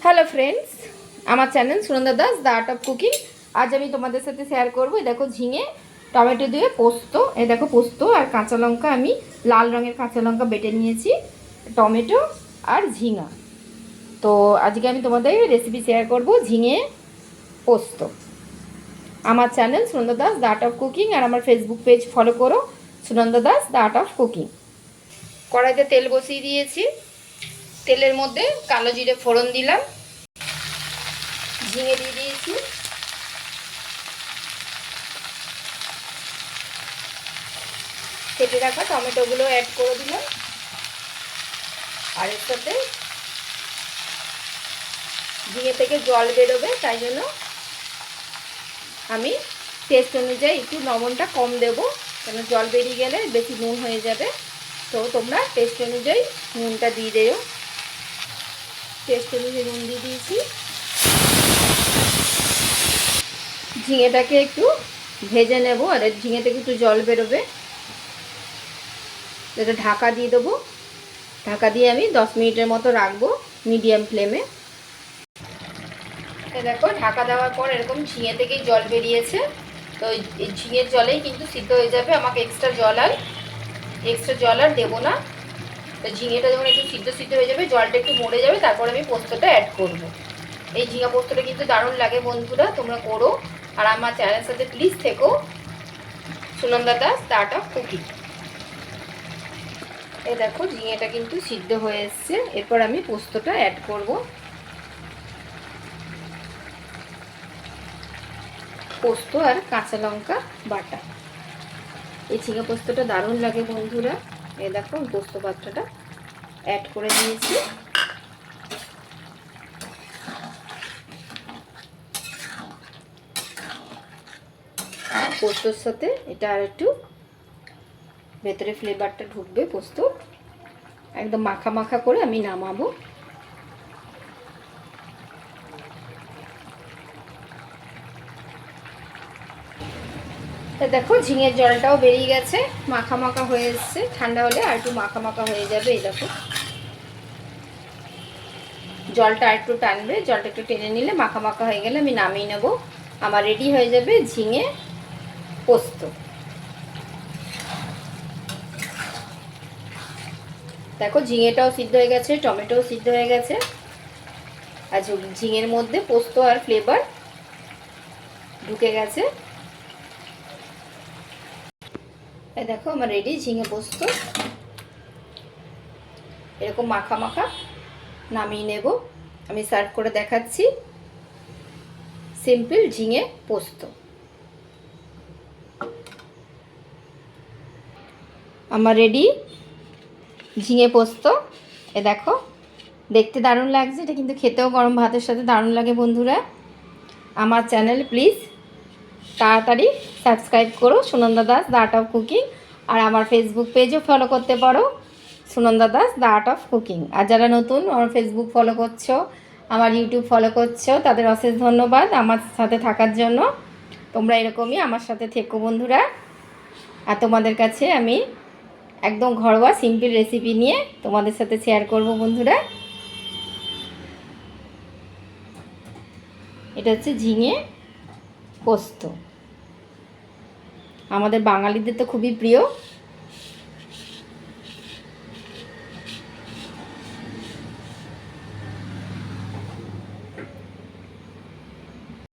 Hello friends, আমার channel Sunanda Das the art of cooking. আজ আমি তোমাদের সাথে শেয়ার করবো। দেখো, ঝিঙে টমেটো দিয়ে পোস্ত। দেখো, পোস্ত আর কাঁচা লঙ্কা, আমি লাল রঙের কাঁচা লঙ্কা বেটে নিয়েছি, টমেটো আর ঝিঙা। তো আজকে আমি তোমাদের রেসিপি শেয়ার করব ঝিঙে পোস্ত। আমার channel Sunanda Das the art of cooking, আর আমার ফেসবুক পেজ ফলো করো, Sunanda Das the art of cooking. কড়াইতে তেল বসিয়ে দিয়েছি। তেলের মধ্যে কালো জিরে ফোড়ন দিলাম, ঝিঙে দিয়ে দিয়েছি, কেটে রাখা টমেটোগুলো অ্যাড করে দিলাম, আর এর সাথে ঝিঙে থেকে জল বেরোবে, তাই জন্য আমি টেস্ট অনুযায়ী একটু লবণটা কম দেব, কেন জল বেরিয়ে গেলে বেশি নুন হয়ে যাবে। তো তোমরা টেস্ট অনুযায়ী নুনটা দিয়ে দিও। টেস্ট অনুযায়ী নুন দিয়ে দিয়েছি। ঝিঙেটাকে একটু ভেজে নেব, আর ঝিঙে থেকে একটু জল বেরোবে। এটা ঢাকা দিয়ে দেবো। ঢাকা দিয়ে আমি 10 মিনিটের মতো রাখবো মিডিয়াম ফ্লেমে। দেখো, ঢাকা দেওয়ার পর এরকম ঝিঙে থেকেই জল বেরিয়েছে। তো এই ঝিঙের জলেই কিন্তু সিদ্ধ হয়ে যাবে, আমাকে এক্সট্রা জল আর দেবো না। তো ঝিঙেটা যখন একটু সিদ্ধ হয়ে যাবে, জলটা একটু মরে যাবে, তারপর আমি পোস্তটা অ্যাড করব। এই ঝিঙা পোস্তটা কিন্তু দারুণ লাগে বন্ধুরা, তোমরা করো। আর আমার চ্যানেলের সাথে প্লিজ থেকো, Sunanda Das the art of cooking. এই দেখো, ঝিঙেটা কিন্তু সিদ্ধ হয়ে এসছে। এরপর আমি পোস্তটা অ্যাড করব। পোস্ত আর কাঁচা লঙ্কা বাটা। এই ঝিঙে পোস্তটা দারুণ লাগে বন্ধুরা। এই দেখো, পোস্ত বাটাটা অ্যাড করে দিয়েছি। আর পোস্তর সাথে এটা আর একটু ভেতরে ফ্লেভারটা ঢুকবে পোস্ত। একদম মাখা মাখা করে আমি নামাবো। দেখো, ঝিঙের জলটাও বেরিয়ে গেছে, মাখা মাখা হয়ে এসছে। ঠান্ডা হলে আর একটু মাখা মাখা হয়ে যাবে। এই দেখো, জলটা আর একটু টানবে, জলটা একটু টেনে নিলে মাখা মাখা হয়ে গেলে আমি নামিয়ে নেব। আমার রেডি হয়ে যাবে ঝিঙে পোস্ত। দেখো, ঝিঙেটাও সিদ্ধ হয়ে গেছে, টমেটোও সিদ্ধ হয়ে গেছে, আর ঝিঙের মধ্যে পোস্ত আর ফ্লেভার ঢুকে গেছে। এই দেখো, আমার রেডি ঝিঙে পোস্ত। এরকম মাখা মাখা নামিয়ে নেব। আমি সার্ভ করে দেখাচ্ছি সিম্পল ঝিঙে পোস্ত। আমার রেডি ঝিঙে পোস্ত। এ দেখো, দেখতে দারুণ লাগছে, এটা কিন্তু খেতেও গরম ভাতের সাথে দারুণ লাগে বন্ধুরা। আমার চ্যানেল প্লিজ তাড়াতাড়ি সাবস্ক্রাইব করো, Sunanda Das the art of cooking. আর আমার ফেসবুক পেজও ফলো করতে পারো, Sunanda Das the art of cooking. আর যারা নতুন আমার ফেসবুক ফলো করছো, আমার ইউটিউব ফলো করছো, তাদের অশেষ ধন্যবাদ আমার সাথে থাকার জন্য। তোমরা এরকমই আমার সাথে থেকো বন্ধুরা। আর তোমাদের কাছে আমি একদম ঘরোয়া সিম্পল রেসিপি নিয়ে তোমাদের সাথে শেয়ার করব বন্ধুরা। এটা হচ্ছে ঝিঙে পোস্ত, আমাদের বাঙালিদের তো খুবই প্রিয়।